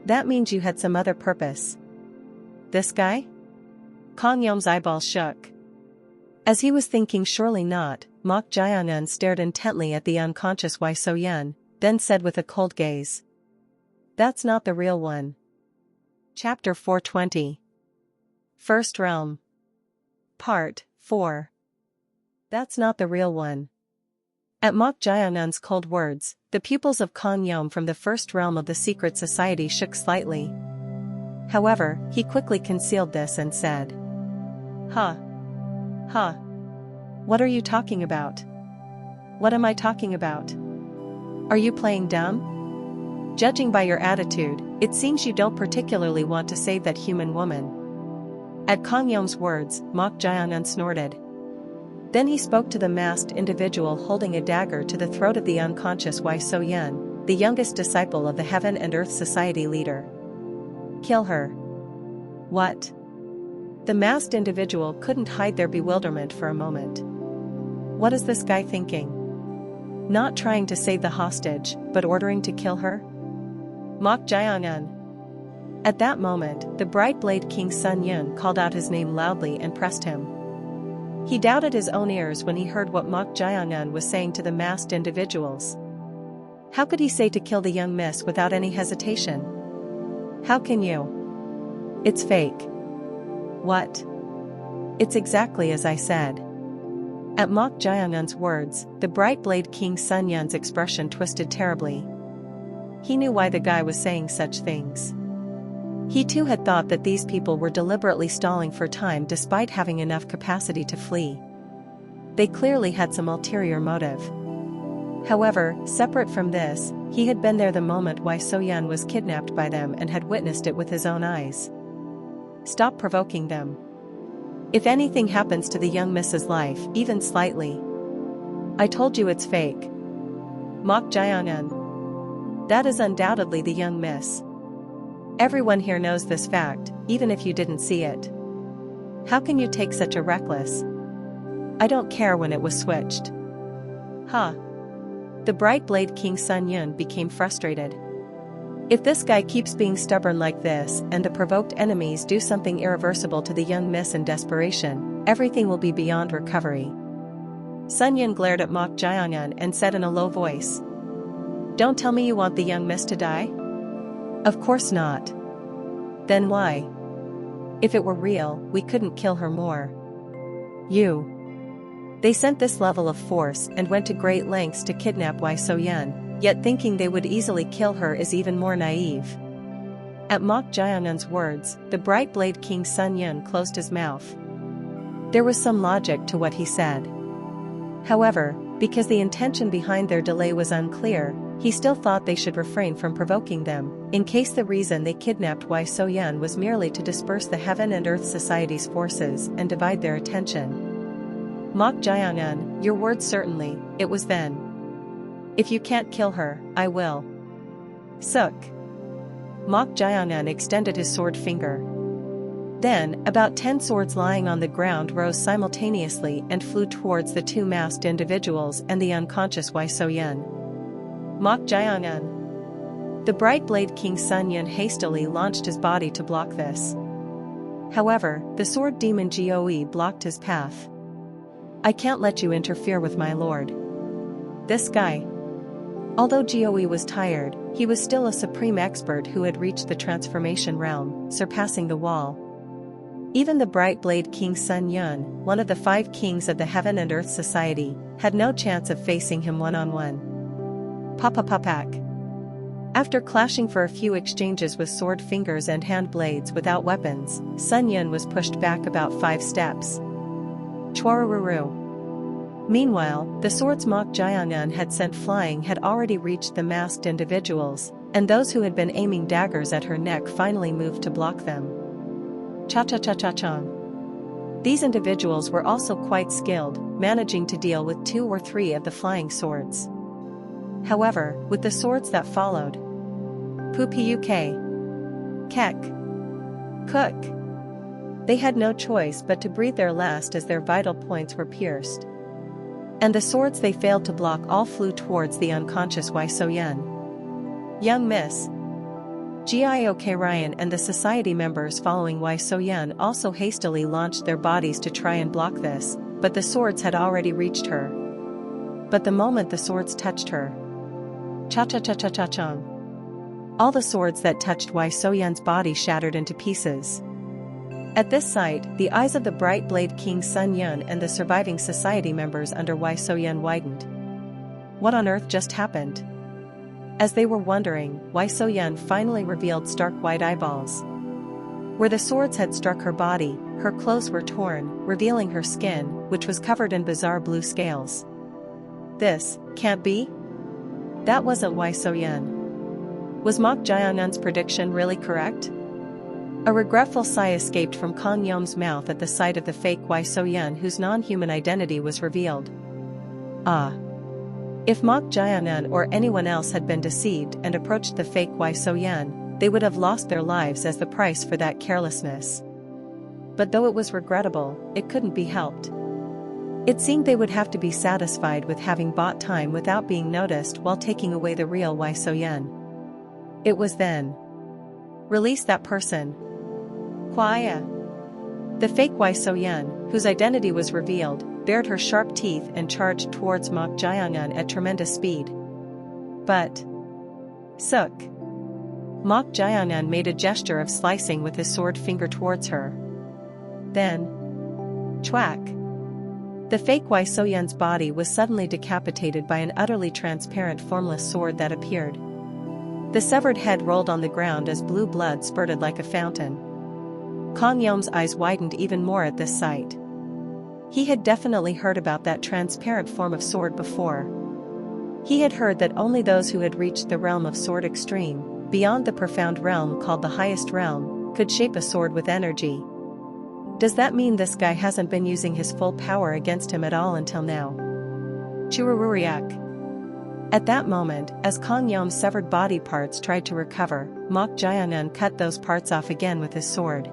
That means you had some other purpose. This guy? Kang Yom's eyeballs shook. As he was thinking surely not, Mok Jiangun stared intently at the unconscious Wai So-yun, then said with a cold gaze. That's not the real one. Chapter 420. First Realm. Part 4. That's not the real one. At Mok Jiangun's cold words, the pupils of Kang Yom from the first realm of the secret society shook slightly. However, he quickly concealed this and said, Huh. What are you talking about? What am I talking about? Are you playing dumb? Judging by your attitude, it seems you don't particularly want to save that human woman. At Kang Yom's words, Mok Jiangun snorted. Then he spoke to the masked individual holding a dagger to the throat of the unconscious Wai So-yun, the youngest disciple of the Heaven and Earth Society leader. Kill her. What? The masked individual couldn't hide their bewilderment for a moment. What is this guy thinking? Not trying to save the hostage, but ordering to kill her? Mok Jiangun. At that moment, the bright blade King Sun Yun called out his name loudly and pressed him. He doubted his own ears when he heard what Mok Jiangun was saying to the masked individuals. How could he say to kill the young miss without any hesitation? How can you? It's fake. What? It's exactly as I said. At Mok Jiangun's words, the bright blade King Sun Yun's expression twisted terribly. He knew why the guy was saying such things. He too had thought that these people were deliberately stalling for time despite having enough capacity to flee. They clearly had some ulterior motive. However, separate from this, he had been there the moment Wai So-yun was kidnapped by them and had witnessed it with his own eyes. Stop provoking them. If anything happens to the young miss's life, even slightly. I told you it's fake. Mok Jiangun. That is undoubtedly the young miss. Everyone here knows this fact, even if you didn't see it. How can you take such a reckless? I don't care when it was switched. Huh. The bright blade King Sun Yun became frustrated. If this guy keeps being stubborn like this and the provoked enemies do something irreversible to the young miss in desperation, everything will be beyond recovery. Sun Yun glared at Mok Jiangun and said in a low voice. Don't tell me you want the young miss to die? Of course not. Then why? If it were real, we couldn't kill her more. They sent this level of force and went to great lengths to kidnap Wai So-yun. Yet thinking they would easily kill her is even more naive. At Mok Jiangun's words, the bright blade King Sun Yun closed his mouth. There was some logic to what he said. However, because the intention behind their delay was unclear, he still thought they should refrain from provoking them, in case the reason they kidnapped Wai So-yun was merely to disperse the Heaven and Earth Society's forces and divide their attention. Mok Jiangun, your words certainly, it was then. If you can't kill her, I will. Suk. Mok Jiangun extended his sword finger. Then, about 10 swords lying on the ground rose simultaneously and flew towards the two masked individuals and the unconscious Wai So-yun. Mok Jiangun. The bright blade King Sun Yun hastily launched his body to block this. However, the sword demon Goe blocked his path. I can't let you interfere with my lord. This guy. Although Goe was tired, he was still a supreme expert who had reached the transformation realm, surpassing the wall. Even the bright blade King Sun Yun, one of the 5 kings of the Heaven and Earth Society, had no chance of facing him one-on-one. Papak. After clashing for a few exchanges with sword fingers and hand blades without weapons, Sun Yun was pushed back about 5 steps. Chwararuru. Meanwhile, the swords Mok Jiangun had sent flying had already reached the masked individuals, and those who had been aiming daggers at her neck finally moved to block them. Cha-cha-cha-cha-chong. These individuals were also quite skilled, managing to deal with 2 or 3 of the flying swords. However, with the swords that followed, Pupuk, Kek, Cook, They had no choice but to breathe their last as their vital points were pierced. And the swords they failed to block all flew towards the unconscious Wei So-yun. Young Miss Giok Ryan and the society members following Wei So-yun also hastily launched their bodies to try and block this, but the swords had already reached her. But the moment the swords touched her, cha-cha-cha-cha-cha-chong, all the swords that touched Wei So-yun's body shattered into pieces. At this sight, the eyes of the bright blade King Sun Yun and the surviving society members under Wei So-yun widened. What on earth just happened? As they were wondering, Wei So-yun finally revealed stark white eyeballs. Where the swords had struck her body, her clothes were torn, revealing her skin, which was covered in bizarre blue scales. This can't be? That wasn't Wei So-yun. Was Mok Jae-yun's prediction really correct? A regretful sigh escaped from Kang Yom's mouth at the sight of the fake Wei So-yun whose non-human identity was revealed. Ah. If Mok Jae-yun or anyone else had been deceived and approached the fake Wei So-yun, they would have lost their lives as the price for that carelessness. But though it was regrettable, it couldn't be helped. It seemed they would have to be satisfied with having bought time without being noticed while taking away the real Wei So-yun. It was then. Release that person. Kwaya. The fake Wei So-yun, whose identity was revealed, bared her sharp teeth and charged towards Mok Jae-yun at tremendous speed. But Sook. Mok Jae-yun made a gesture of slicing with his sword finger towards her. Then, chwack. The fake Wei So-yun's body was suddenly decapitated by an utterly transparent formless sword that appeared. The severed head rolled on the ground as blue blood spurted like a fountain. Kang Yom's eyes widened even more at this sight. He had definitely heard about that transparent form of sword before. He had heard that only those who had reached the realm of sword extreme, beyond the profound realm called the highest realm, could shape a sword with energy. Does that mean this guy hasn't been using his full power against him at all until now? Churururiak. At that moment, as Kang Yom's severed body parts tried to recover, Mok Jae-yun cut those parts off again with his sword.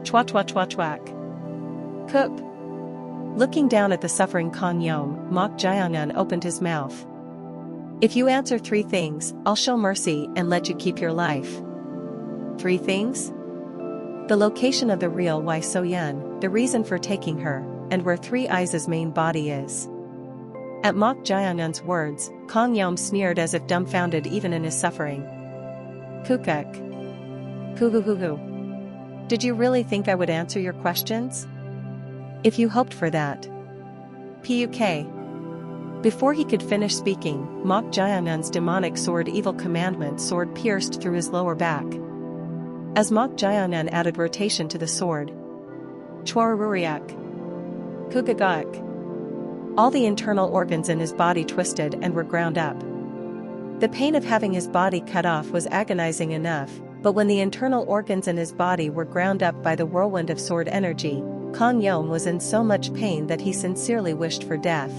Chwa-chwa-chwa-chwack. Coop. Looking down at the suffering Kang Yom, Mok Jae-yun opened his mouth. If you answer 3 things, I'll show mercy and let you keep your life. 3 things? The location of the real Wei So-yun, the reason for taking her, and where Three Eyes' main body is. At Mok Jae-yun's words, Kang Yom sneered as if dumbfounded even in his suffering. Kukuk. Kuhuhuhu. Did you really think I would answer your questions? If you hoped for that. Puk. Before he could finish speaking, Mok Jae-yun's demonic sword evil commandment sword pierced through his lower back. As Mok Jae-yun added rotation to the sword. Chwarururiak. Kugagak. All the internal organs in his body twisted and were ground up. The pain of having his body cut off was agonizing enough, but when the internal organs in his body were ground up by the whirlwind of sword energy, Kang Yom was in so much pain that he sincerely wished for death.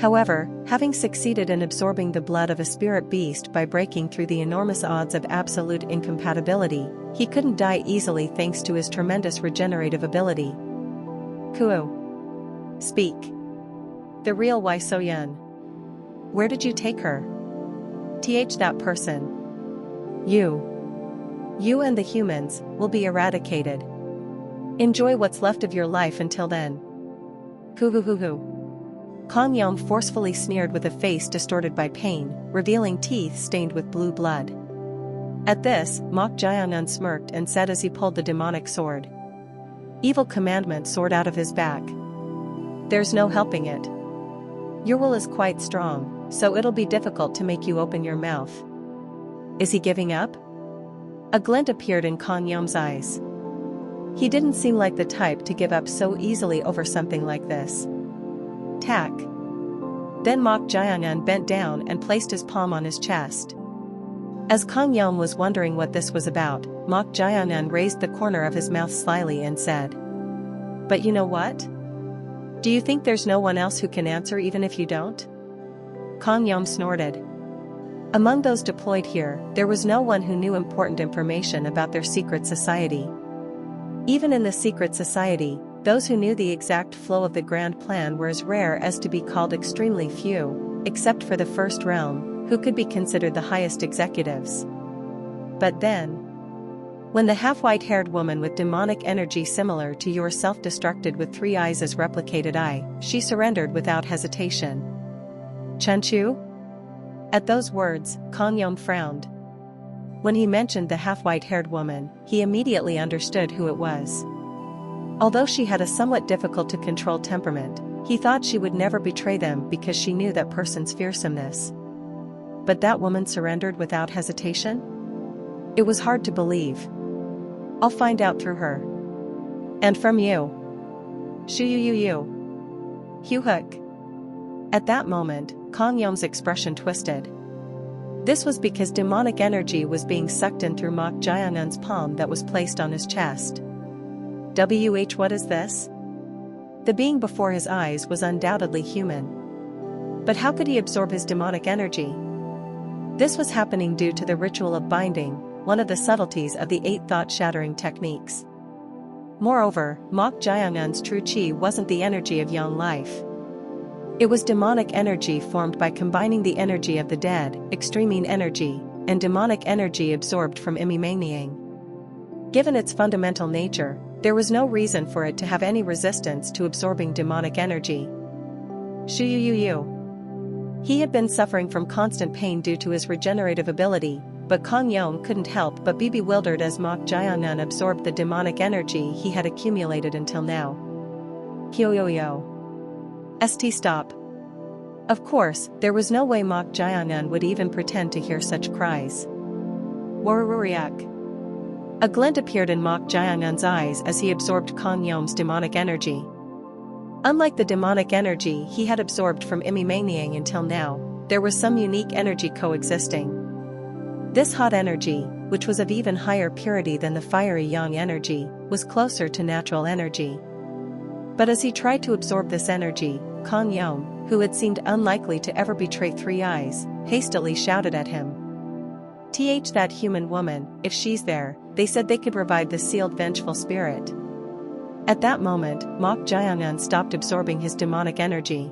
However, having succeeded in absorbing the blood of a spirit beast by breaking through the enormous odds of absolute incompatibility, he couldn't die easily thanks to his tremendous regenerative ability. Kuo. Speak. The real Wei So-yun. Where did you take her? That person. You and the humans, will be eradicated. Enjoy what's left of your life until then. Huhuhuhu. Kang Yom forcefully sneered with a face distorted by pain, revealing teeth stained with blue blood. At this, Mok Jae-yun smirked and said as he pulled the demonic sword. Evil commandment sword out of his back. There's no helping it. Your will is quite strong, so it'll be difficult to make you open your mouth. Is he giving up? A glint appeared in Kang Yom's eyes. He didn't seem like the type to give up so easily over something like this. Tack. Then Mok Jae-yun bent down and placed his palm on his chest. As Kang Yom was wondering what this was about, Mok Jae-yun raised the corner of his mouth slyly and said, "But you know what? Do you think there's no one else who can answer even if you don't?" Kang Yom snorted. Among those deployed here, there was no one who knew important information about their secret society. Even in the secret society, those who knew the exact flow of the grand plan were as rare as to be called extremely few, except for the first realm, who could be considered the highest executives. But then, when the half-white-haired woman with demonic energy similar to yours self-destructed with 3 eyes as replicated eye, she surrendered without hesitation. Chunchu? At those words, Kang Yom frowned. When he mentioned the half-white-haired woman, he immediately understood who it was. Although she had a somewhat difficult-to-control temperament, he thought she would never betray them because she knew that person's fearsomeness. But that woman surrendered without hesitation? It was hard to believe. I'll find out through her. And from you. Shu-yu-yu-yu. Hu-hook. At that moment, Kang Yom's expression twisted. This was because demonic energy was being sucked in through Mok Jiangun's palm that was placed on his chest. What is this? The being before his eyes was undoubtedly human. But how could he absorb his demonic energy? This was happening due to the ritual of binding, one of the subtleties of the 8 thought-shattering techniques. Moreover, Mok Jiangun's true chi wasn't the energy of young life. It was demonic energy formed by combining the energy of the dead, extreme energy, and demonic energy absorbed from Imimaniang. Given its fundamental nature, there was no reason for it to have any resistance to absorbing demonic energy. Shu-yu-yu-yu. He had been suffering from constant pain due to his regenerative ability, but Kang Yom couldn't help but be bewildered as Mok Jiangun absorbed the demonic energy he had accumulated until now. Kyo-yo-yo. St. Stop. Of course, there was no way Mok Jiangun would even pretend to hear such cries. Waruriak. A glint appeared in Mok Jiangun's eyes as he absorbed Kang Yom's demonic energy. Unlike the demonic energy he had absorbed from Imimaniang until now, there was some unique energy coexisting. This hot energy, which was of even higher purity than the fiery yang energy, was closer to natural energy. But as he tried to absorb this energy, Kang Yom, who had seemed unlikely to ever betray 3 eyes, hastily shouted at him. That human woman, if she's there, they said they could revive the sealed vengeful spirit. At that moment, Mok Jiangun stopped absorbing his demonic energy.